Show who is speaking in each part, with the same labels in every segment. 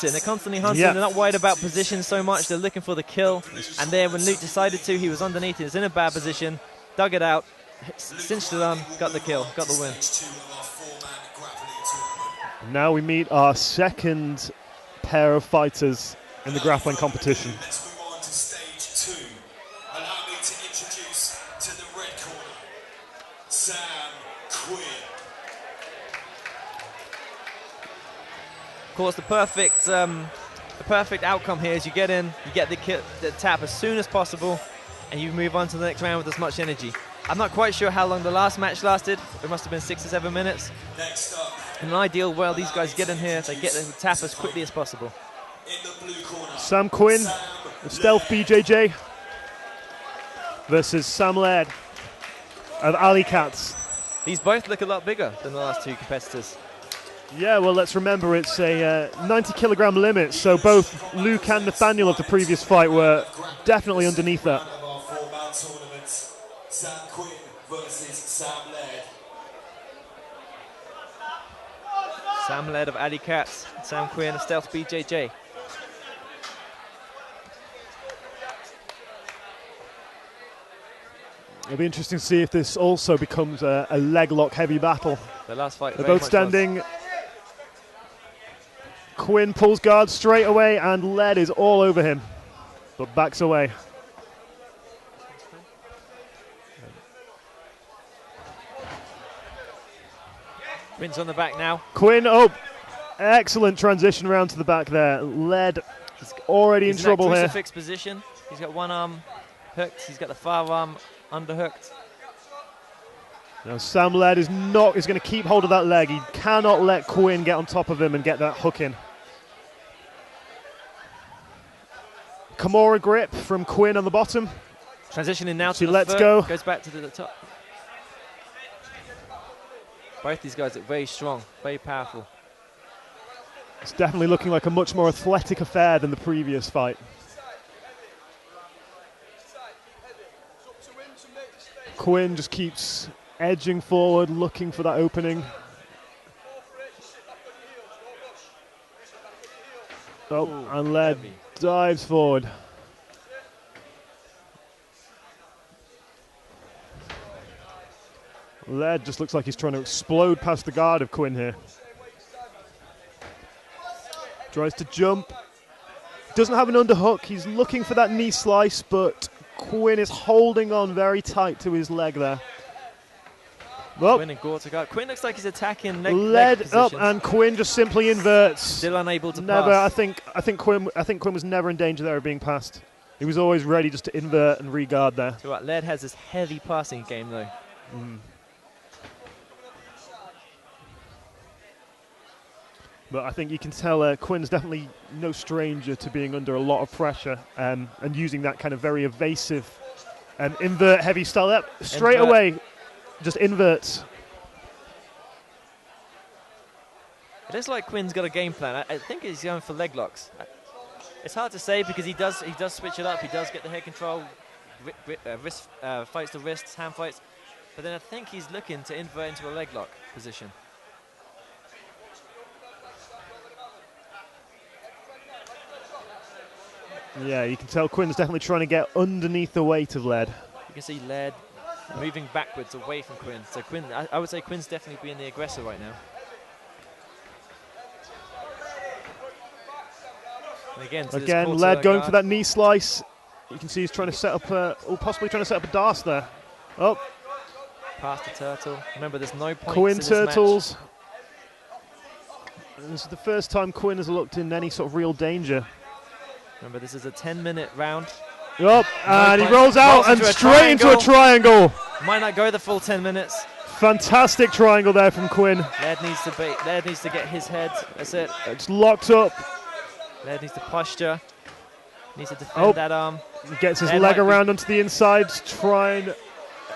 Speaker 1: They're constantly hunting, They're not worried about position so much, they're looking for the kill. And there, when Luke decided to, he was underneath, he was in a bad position, dug it out, cinched it on, got the kill, got the win.
Speaker 2: Now we meet our second pair of fighters in the grappling competition.
Speaker 3: Let's move on to stage 2. Allow me to introduce to the red corner, Sam Quinn.
Speaker 1: Of course, the perfect outcome here is you get in, you get the tap as soon as possible, and you move on to the next round with as much energy. I'm not quite sure how long the last match lasted. It must have been 6 or 7 minutes.
Speaker 3: Next up,
Speaker 1: in an ideal world, these guys get in here, they get the tap as quickly as possible.
Speaker 3: in the blue corner,
Speaker 2: Sam Quinn, the Stealth BJJ, versus Sam Laird of Alley Cats.
Speaker 1: These both look a lot bigger than the last two competitors.
Speaker 2: Yeah, well, let's remember it's a 90-kilogram limit, so both Luke and Nathaniel of the previous fight were definitely underneath that.
Speaker 3: One of our 4-man tournaments, Sam Quinn versus Sam Laird.
Speaker 1: Sam Laird of Alley Cats, Sam Quinn of Stealth BJJ.
Speaker 2: It'll be interesting to see if this also becomes a leg lock heavy battle.
Speaker 1: The last fight
Speaker 2: They're both standing. Quinn pulls guard straight away and Laird is all over him, but backs away.
Speaker 1: Quinn's on the back now.
Speaker 2: Quinn, excellent transition round to the back there. Laird is already in trouble here.
Speaker 1: Crucifix position. He's got one arm hooked. He's got the far arm underhooked.
Speaker 2: Now Sam Laird is going to keep hold of that leg. He cannot let Quinn get on top of him and get that hook in. Kimura grip from Quinn on the bottom.
Speaker 1: Transitioning now
Speaker 2: She
Speaker 1: to the
Speaker 2: lets
Speaker 1: foot,
Speaker 2: go.
Speaker 1: goes back to the top. Both these guys are very strong, very powerful.
Speaker 2: It's definitely looking like a much more athletic affair than the previous fight. Quinn just keeps edging forward, looking for that opening. And Laird dives forward. Laird just looks like he's trying to explode past the guard of Quinn here. Tries to jump. Doesn't have an underhook. He's looking for that knee slice, but Quinn is holding on very tight to his leg there. Well,
Speaker 1: Quinn and Gore to guard. Quinn looks like he's attacking
Speaker 2: leg up, and Quinn just simply inverts.
Speaker 1: Still unable to
Speaker 2: never,
Speaker 1: pass.
Speaker 2: I think Quinn was never in danger there of being passed. He was always ready just to invert and re-guard there.
Speaker 1: So what, Laird has this heavy passing game though.
Speaker 2: But I think you can tell Quinn's definitely no stranger to being under a lot of pressure and using that kind of very evasive invert heavy style. Straight away, just inverts.
Speaker 1: It looks like Quinn's got a game plan. I think he's going for leg locks. It's hard to say because he does switch it up. He does get the head control, wrist fights the wrists, hand fights. But then I think he's looking to invert into a leg lock position.
Speaker 2: Yeah, you can tell Quinn's definitely trying to get underneath the weight of Laird.
Speaker 1: You can see Laird moving backwards away from Quinn. So Quinn, I would say Quinn's definitely being the aggressor right now. And
Speaker 2: again, Laird going for that knee slice. You can see he's trying to set up, possibly trying to set up a dance there. Oh,
Speaker 1: past the turtle. Remember, there's no points.
Speaker 2: Quinn
Speaker 1: in this
Speaker 2: turtles. This is the first time Quinn has looked in any sort of real danger.
Speaker 1: Remember, this is a 10-minute round.
Speaker 2: Oh, and he rolls out and straight into a triangle.
Speaker 1: Might not go the full 10 minutes.
Speaker 2: Fantastic triangle there from Quinn.
Speaker 1: Laird needs to get his head. That's it.
Speaker 2: It's locked up.
Speaker 1: Laird needs to posture. Needs to defend that arm.
Speaker 2: He gets his leg around onto the inside to try and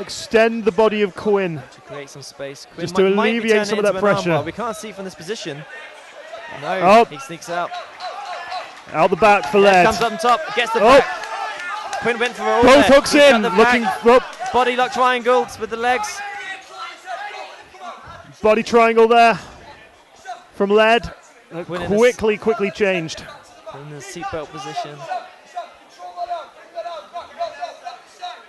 Speaker 2: extend the body of Quinn.
Speaker 1: To create some space. Quinn
Speaker 2: just to alleviate some of that pressure.
Speaker 1: We can't see from this position. No, he sneaks out.
Speaker 2: Out the back for Laird.
Speaker 1: Comes up on top, gets the back. Quinn went for all
Speaker 2: both hooks in, looking up.
Speaker 1: Body lock triangles with the legs.
Speaker 2: Body triangle there from Laird. Quickly changed.
Speaker 1: In the seatbelt position.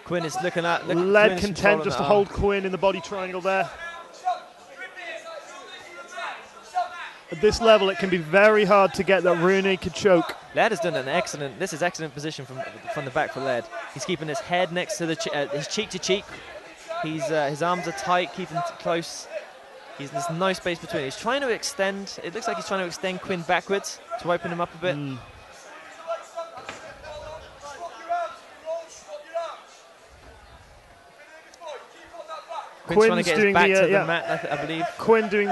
Speaker 1: Quinn is looking at.
Speaker 2: Laird content just to hold Quinn in the body triangle there. At this level, it can be very hard to get that rear naked choke.
Speaker 1: Laird has done an excellent. This is excellent position from the back for Laird. He's keeping his head next to his cheek to cheek. His arms are tight, keeping close. There's no space between. He's trying to extend. It looks like he's trying to extend Quinn backwards to open him up a bit. Quinn's trying to get his back to the mat, I believe.
Speaker 2: Quinn doing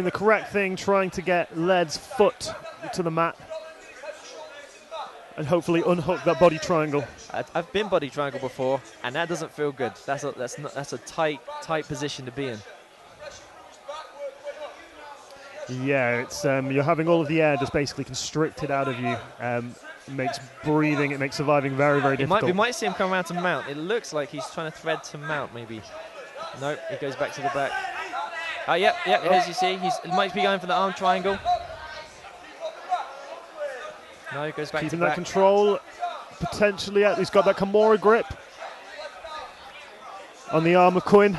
Speaker 2: the correct thing, trying to get Laird's foot to the mat and hopefully unhook that body triangle.
Speaker 1: I've been body triangle before, and that doesn't feel good. That's a tight position to be in.
Speaker 2: Yeah, it's you're having all of the air just basically constricted out of you. It makes breathing, it makes surviving very, very difficult.
Speaker 1: We might see him come around to mount. It looks like he's trying to thread to mount, maybe. Nope, he goes back to the back. Yep, as you see, he might be going for the arm triangle. No, he goes back
Speaker 2: Keeping
Speaker 1: to the
Speaker 2: that control, potentially, he's got that Kimura grip on the arm of Quinn.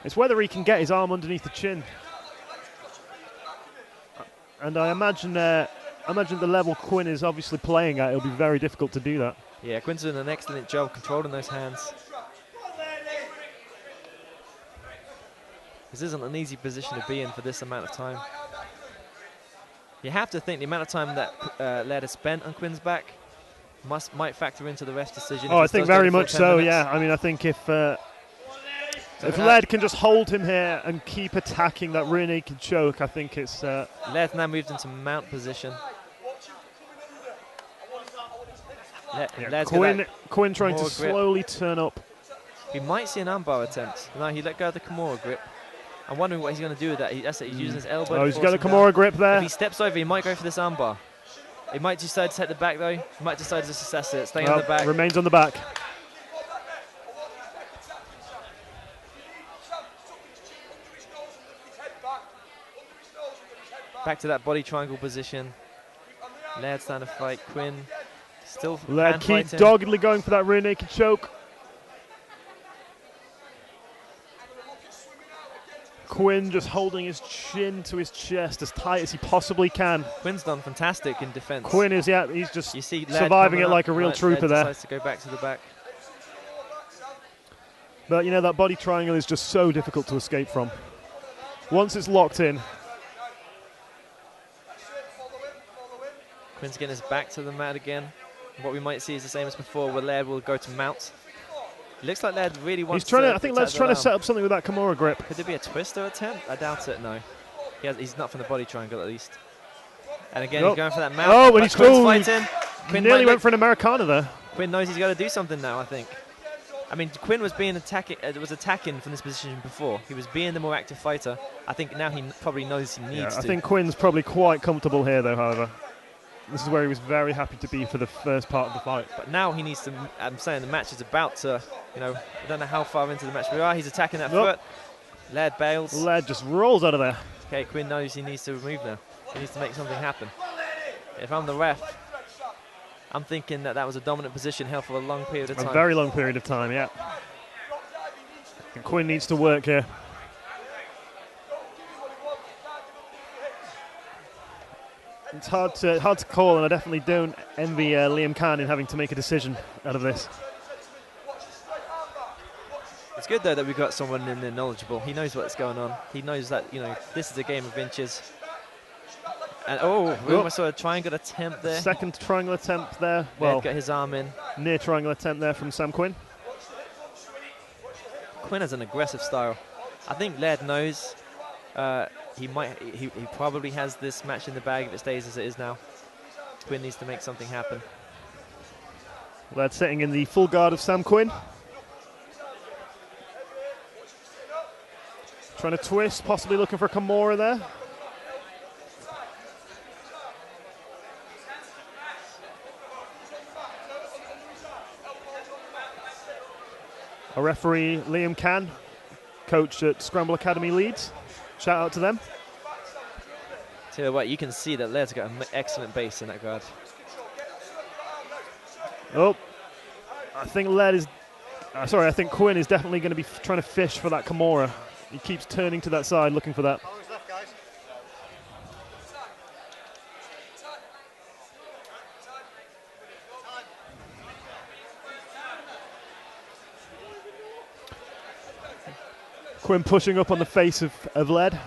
Speaker 2: It's whether he can get his arm underneath the chin. And I imagine the level Quinn is obviously playing at, it'll be very difficult to do that.
Speaker 1: Yeah, Quinn's doing an excellent job controlling those hands. This isn't an easy position to be in for this amount of time. You have to think the amount of time that Laird has spent on Quinn's back might factor into the ref's decision.
Speaker 2: Oh, I think very much so, yeah. I mean, I think if Laird can just hold him here and keep attacking that rear naked choke, I think it's...
Speaker 1: Laird now moved into mount position.
Speaker 2: Quinn trying to slowly turn up.
Speaker 1: We might see an armbar attempt. No, he let go of the Kimura grip. I'm wondering what he's going to do with that. He's using his elbow.
Speaker 2: Oh, he's got a Kimura grip there.
Speaker 1: If he steps over, he might go for this armbar. He might decide to take the back, though. He might decide to assess it, staying on the back.
Speaker 2: Remains on the back.
Speaker 1: Back to that body triangle position. Laird trying to fight Quinn. Still
Speaker 2: Laird keep doggedly going for that rear naked choke. Quinn just holding his chin to his chest as tight as he possibly can.
Speaker 1: Quinn's done fantastic in defense.
Speaker 2: Quinn is, he's just surviving it like a real trooper there.
Speaker 1: Decides to go back to the back.
Speaker 2: But you know, that body triangle is just so difficult to escape from. Once it's locked in.
Speaker 1: Quinn's getting his back to the mat again. What we might see is the same as before, where Laird will go to mount. It looks like Laird really wants to...
Speaker 2: I think Laird's trying to set up something with that Kimura grip.
Speaker 1: Could there be a twister attempt? I doubt it, no. He's not from the body triangle, at least. And again, he's going for that mount.
Speaker 2: Oh, when he's
Speaker 1: fighting.
Speaker 2: Quinn nearly went for an Americana there.
Speaker 1: Quinn knows he's got to do something now, I think. I mean, Quinn was attacking from this position before. He was being the more active fighter. I think now he probably knows he needs to.
Speaker 2: I think Quinn's probably quite comfortable here, though, however. This is where he was very happy to be for the first part of the fight.
Speaker 1: But now he needs to... I'm saying the match is about to... I don't know how far into the match we are. He's attacking that foot. Laird bails.
Speaker 2: Laird just rolls out of there.
Speaker 1: Okay, Quinn knows he needs to move now. He needs to make something happen. If I'm the ref, I'm thinking that was a dominant position held for a long period of time.
Speaker 2: A very long period of time, yeah. And Quinn needs to work here. It's hard to call, and I definitely don't envy Liam Khan in having to make a decision out of this.
Speaker 1: It's good, though, that we've got someone in there knowledgeable. He knows what's going on. He knows that, this is a game of inches. And, we almost saw a triangle attempt there.
Speaker 2: Second triangle attempt there.
Speaker 1: Well, got his arm in.
Speaker 2: Near triangle attempt there from Sam Quinn.
Speaker 1: Quinn has an aggressive style. I think Laird knows he probably has this match in the bag if it stays as it is now. Quinn needs to make something happen.
Speaker 2: Laird sitting in the full guard of Sam Quinn. Trying to twist, possibly looking for Kimura there. Our referee, Liam Can, coach at Scramble Academy Leeds. Shout out to them.
Speaker 1: Tell you what, you can see that Laird's got an excellent base in that guard.
Speaker 2: Oh, I think Laird is. I think Quinn is definitely going to be trying to fish for that Kimura. He keeps turning to that side, looking for that. Quinn pushing up on the face of Laird.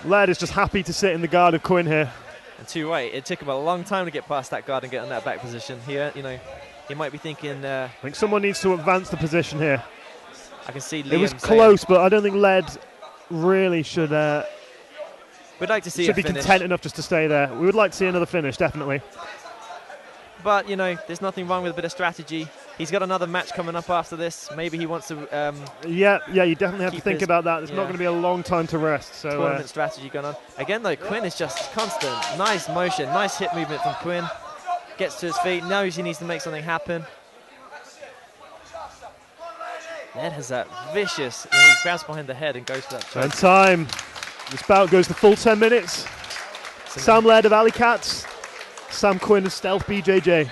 Speaker 2: Laird is just happy to sit in the guard of Quinn here.
Speaker 1: And too right, it took him a long time to get past that guard and get in that back position. Here, you know, he might be thinking.
Speaker 2: I think someone needs to advance the position here.
Speaker 1: I can see Liam.
Speaker 2: It was close, but I don't think Laird really should.
Speaker 1: We'd like to see.
Speaker 2: Should be content enough just to stay there. We would like to see another finish, definitely.
Speaker 1: But you know, there's nothing wrong with a bit of strategy. He's got another match coming up after this. Maybe he wants to.
Speaker 2: Yeah, you definitely have to think about that. There's not going to be a long time to rest. So
Speaker 1: tournament strategy going on again, though. Quinn is just constant, nice motion, nice hip movement from Quinn. Gets to his feet, knows he needs to make something happen. Laird has that vicious. He grabs behind the head and goes for that.
Speaker 2: And time. This bout goes the full 10 minutes. Sam Laird of Alley Cats. Sam Quinn of Stealth BJJ.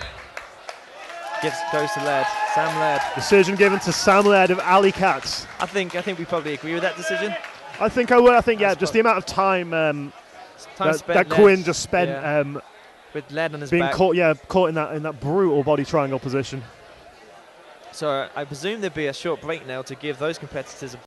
Speaker 1: Goes to Laird. Sam Laird.
Speaker 2: Decision given to Sam Laird of Alley Cats.
Speaker 1: I think we probably agree with that decision.
Speaker 2: I think I would. I think just the amount of time, that Quinn just spent
Speaker 1: with Laird on his
Speaker 2: being
Speaker 1: back.
Speaker 2: caught in that brutal body triangle position.
Speaker 1: So I presume there'd be a short break now to give those competitors a